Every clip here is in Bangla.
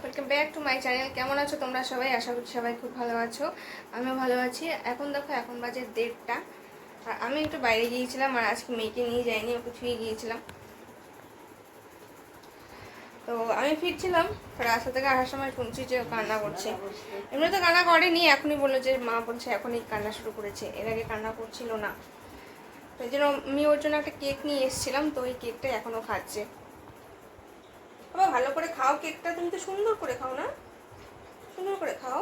Welcome back to my channel. কেমন আছো তোমরা সবাই? আশা করছি সবাই খুব ভালো আছো, আমিও ভালো আছি। এখন দেখো, এখন বাজে 1:30টা। আর আমি একটু বাইরে গিয়েছিলাম, আর আজকে মেয়েকে নিয়ে যাইনি, ওকে ছুঁয়ে গিয়েছিলাম। তো আমি ফিরছিলাম, রাস্তা থেকে আসার সময় শুনছি যে কান্না করছে। এমনি তো কান্না করেনি, এখনই বললো যে মা বলছে এখনই কান্না শুরু করেছে, এর আগে কান্না করছিল না। তো এই জন্য আমি ওর জন্য একটা কেক নিয়ে এসেছিলাম, তো ওই কেকটা এখনও খাচ্ছে। বাবা ভালো করে খাও কেকটা, তুমি তো সুন্দর করে খাও না, সুন্দর করে খাও।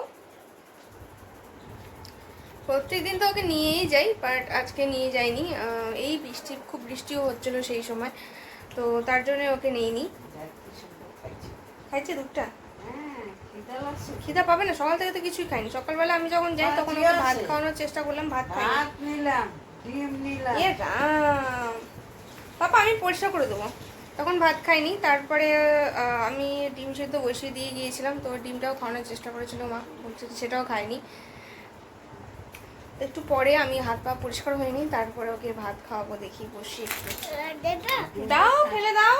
প্রত্যেকদিন তো ওকে নিয়েই যাই, বাট আজকে নিয়ে যাইনি। এই খুব বৃষ্টিও হচ্ছিলো সেই সময়, তো তার জন্য ওকে নিইনি। খাইছে দুধটা? খিদা পাবে না, সকাল থেকে তো কিছুই খাইনি। সকালবেলা আমি যখন যাই তখন ওকে ভাত খাওয়ানোর চেষ্টা করলাম, ভাত নিলাম। পাপা আমি পরিষ্কার করে দেবো। তখন ভাত খাইনি, তারপরে আমি ডিম সেদ্ধ বসিয়ে দিয়ে গিয়েছিলাম, তো ডিমটাও খাওয়ানোর চেষ্টা করেছিল মা, বলছে সেটাও খাইনি। একটু পরে আমি হাত পা পরিষ্কার হয়নি, তারপরে ওকে ভাত খাওয়াবো। দেখি বসি একটু, দাও ফেলে দাও।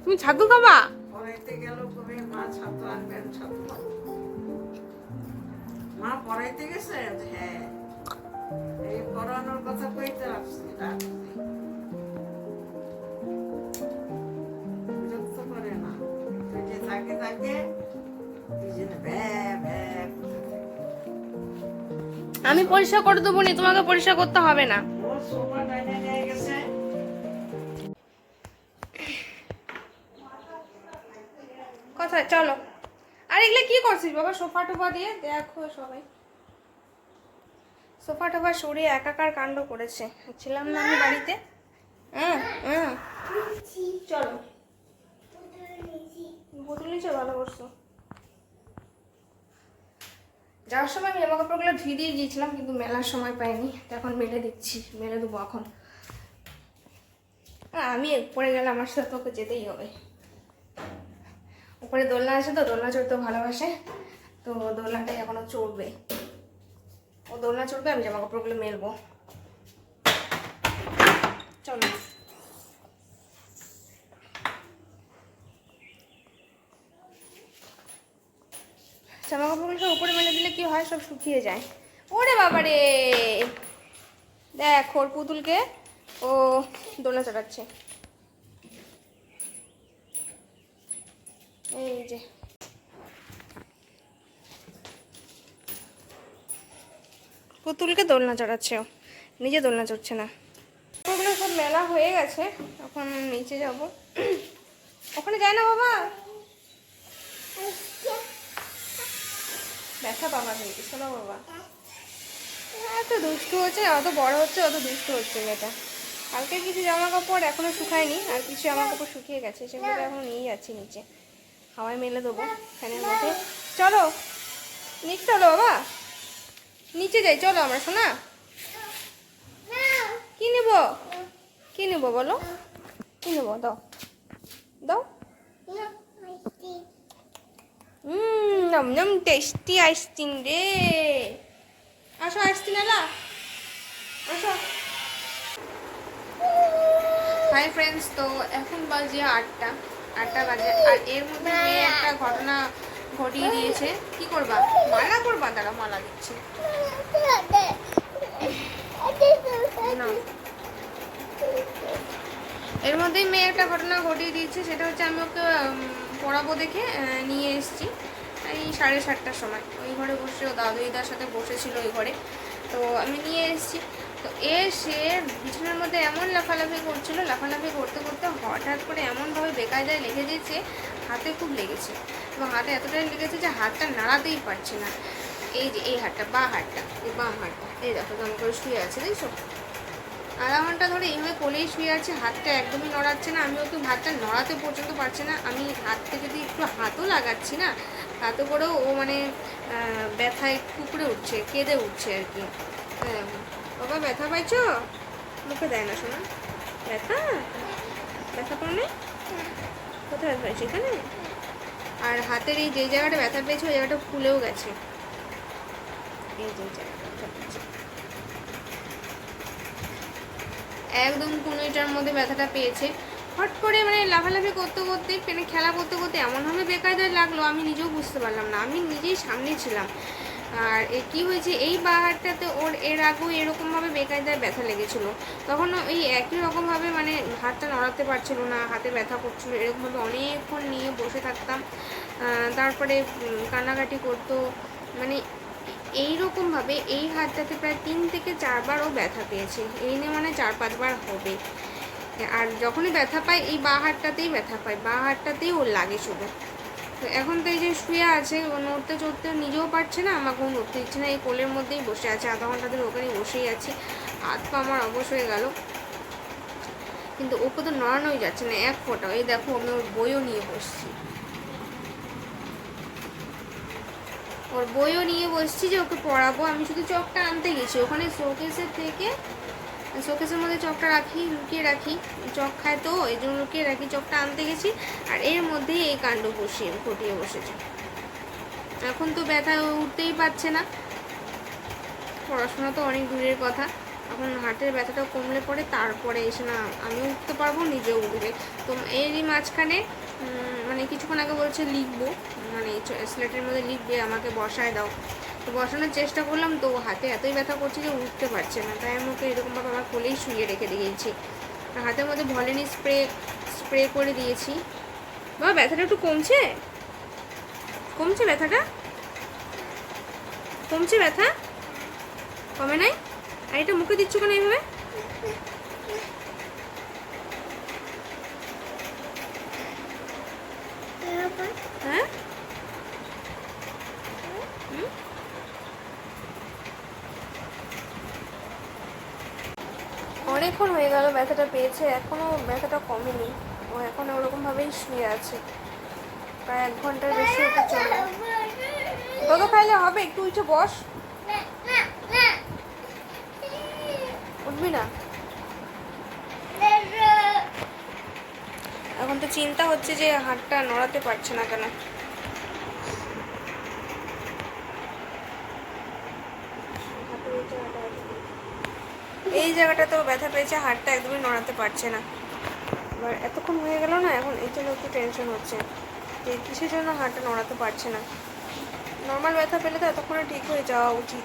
তুমি ছাতু খাবা? পড়াইতে গেল কবে মা ছাতু আনবেন, ছাতু মা পড়াইতে গেছে। হ্যাঁ, এই পড়ানোর কথা কইতে আসছি, বিরক্ত করে না। তুই যে থাকে থাকে আমি পরিষ্কার করে দেবো নি, তোমাকে পরিষ্কার করতে হবে না। কোথায়? চলো। আর এগুলো কি করছিস বাবা? সোফা টোফা দিয়ে দেখো সবাই, সোফা টোফা সরিয়ে একাকার কাণ্ড করেছে। ছিলাম না আমি বাড়িতে। চলো, বোতল নিচে ভালো করছো। যাওয়ার সময় আমি জামা কাপড়গুলো ধুয়ে দিয়ে গিয়েছিলাম, কিন্তু মেলার সময় পাইনি, এখন মেলে দিচ্ছি, মেলে দেবো এখন। আমি উপরে গেলে আমার সাথে তোকে যেতেই হবে। উপরে দোলনা আছে, তো দোলনা চড়তে ভালোবাসে, তো দোলনাটাই এখনো চড়বে। ও দোলনা চড়বে, আমি জামা কাপড়গুলো মেলবো। চলো। জামা কাপড়গুলো সব উপরে মেলে দিলে কি হয়, সব শুকিয়ে যায়। ওরে বাবারে, দেখ ওর পুতুলকে ও দোলনা চড়াচ্ছে। এই যে পুতুলকে দোলনা চড়াচ্ছে, ও নিজে দোলনা চড়ছে না। ওগুলো সব মেলা হয়ে গেছে, এখন নিচে যাব। ওখানে যায় না বাবা, ব্যথা পাবা কিন্তু। শোনো বাবা, এত দুষ্টু হচ্ছে, অত বড় হচ্ছে, অত দুষ্টু হচ্ছে মেয়েটা। কালকে কিছু জামা কাপড় এখনো শুকায়নি, আর কিছু জামা কাপড় শুকিয়ে গেছে, সেগুলো এখন নিয়ে যাচ্ছি নিচে, হাওয়ায় মেলে দেবো ফ্যানের মধ্যে। চলো নিচে, চলো বাবা নিচে যাই, চলো আমরা। শোনা, কি নেব? কি নেব বলো, কি নেব? দাও দাও। নম নম টেস্টি আইসক্রিম রে। আসো আইসক্রিম এলা, আসো। হাই ফ্রেন্ডস, তো এখন বাজে 8টা বাজে, আর এর মধ্যে মেয়ে একটা ঘটনা ঘটিয়ে দিয়েছে। কি করবা? মালা করবা? দাঁড়া, মালা দিচ্ছি না। এর মধ্যেই মেয়ে একটা ঘটনা ঘটিয়ে দিয়েছে, সেটা হচ্ছে আমি ওকে পড়াবো দেখে নিয়ে এসেছি এই 7:30টার সময়। ওই ঘরে বসে, ও দাদুইদার সাথে বসেছিল ওই ঘরে, তো আমি নিয়ে এসেছি। তো সে বিছানার মধ্যে এমন লাফালাফি করছিল, লাফালাফি করতে করতে হঠাৎ করে এমনভাবে বেকায়দায় লেগে দিয়েছে, হাতে খুব লেগেছে, এবং হাতে এতটাই লেগেছে যে হাতটা নাড়াতেই পারছে না। এই যে এই হাতটা, বাম হাতটা, এই বাম হাতটা, এই দেখো কেমন করে শুয়ে আছে, দেখছো? আধা ঘন্টা ধরে এইভাবে কোলেই শুয়ে আছে, হাতটা একদমই নড়াচ্ছে না। আমি ওকে হাতটা নড়াতে পর্যন্ত পারছে না। আমি হাতটা যদি একটু হাতও লাগাচ্ছি না, তাতে করেও ও মানে ব্যথায় কুকুরে উঠছে, কেঁদে উঠছে আর কি। বাবা ব্যথা পাইছো? মুখে দেয় না শোনা, ব্যথা ব্যথা করে নেই? কোথায় ব্যথা পেয়েছে? এখানে? আর হাতের এই যে জায়গাটা ব্যথা পেয়েছে ওই জায়গাটা ফুলেও গেছে। এই যে জায়গাটা ব্যথা পেয়েছে একদম কুনুইটার মধ্যে ব্যথাটা পেয়েছে। হট করে মানে লাফালাফি করতে করতে মানে খেলা করতে করতে এমনভাবে বেকায়দায় লাগলো আমি নিজেও বুঝতে পারলাম না, আমি নিজেই সামনে ছিলাম। আর কী হয়েছে এই বাহারটাতে ওর এর আগেও এরকমভাবে বেকায়দায় ব্যথা লেগেছিলো, তখন ওই একই রকমভাবে মানে হাতটা নড়াতে পারছিল না, হাতে ব্যথা করছিলো, এরকমভাবে অনেকক্ষণ নিয়ে বসে থাকতাম। তারপরে কান্নাকাটি করতো, মানে এইরকমভাবে এই হাতটাতে প্রায় 3 থেকে 4 বার ও ব্যথা পেয়েছে। এই নিয়ে মানে 4-5 বার হবে। আর যখনই ব্যথা পায় এই বাঁ হাতটাতেই ব্যথা পায়, বাঁ হাতটাতেই ওর লাগে শুধু। তো এখন তো এই যে শুয়ে আছে, ও নড়তে চড়তে নিজেও পারছে না, আমাকেও নড়তে দিচ্ছে না, এই কোলের মধ্যেই বসে আছে, আধা ঘন্টা ধরে ওখানেই বসেই আছি। হাত পা আমার অবশ হয়ে গেল, কিন্তু ওকে তো নড়ানোই যাচ্ছে না এক ফোঁটা। এই দেখো আমি ওর বইও নিয়ে বসছি, ওর বইও নিয়ে বসছি যে ওকে পড়াবো। আমি শুধু চকটা আনতে গেছি, ওখানে শোকেসের থেকে শোকেসের মধ্যে চকটা রাখি, লুকিয়ে রাখি, চক খায় তো এই জন্য লুকিয়ে রাখি, চকটা আনতে গেছি আর এর মধ্যেই এই কাণ্ড ঘটিয়ে বসেছে। এখন তো ব্যথা উঠতেই পারছে না, পড়াশোনা তো অনেক দূরের কথা, এখন হার্টের ব্যথাটা কমলে পড়ে তারপরে এসে না আমিও উঠতে পারবো, নিজেও উঠবে। তো এরই মাঝখানে মানে কিছুক্ষণ আগে বলছে লিখবো, মানে স্লেটের মধ্যে লিখবে, আমাকে বসায় দাও। তো বসানোর চেষ্টা করলাম, তো হাতে এতই ব্যথা করছে যে উঠতে পারছে না, তাই আমি ওকে এরকমভাবে আমার কোলেই শুয়ে রেখে দিয়েছি। হাতের মধ্যে ভলিনি স্প্রে করে দিয়েছি। বাবা ব্যথাটা একটু কমছে? কমছে ব্যথাটা? কমছে ব্যথা? কমে নাই? আর এটা মুখে দিচ্ছ কেন এইভাবে? হ্যাঁ অনেকক্ষণ হয়ে গেল ব্যথাটা পেয়েছে, এখনও ব্যথাটা কমেনি, ও এখন ওরকমভাবেই শুয়ে আছে, প্রায় 1 ঘন্টার বেশি ওকে চলে। তত খাইলে হবে, একটু উঠে বস। উঠবি না? এখন তো চিন্তা হচ্ছে যে হাতটা নড়াতে পারছে না কেন। এই জায়গাটাতেও ব্যথা পেয়েছে, হাতটা একদমই নড়াতে পারছে না। এবার এতক্ষণ হয়ে গেল না, এখন এর জন্য একটু টেনশন হচ্ছে যে কিসের জন্য হাতটা নড়াতে পারছে না। নর্মাল ব্যথা পেলে তো এতক্ষণে ঠিক হয়ে যাওয়া উচিত।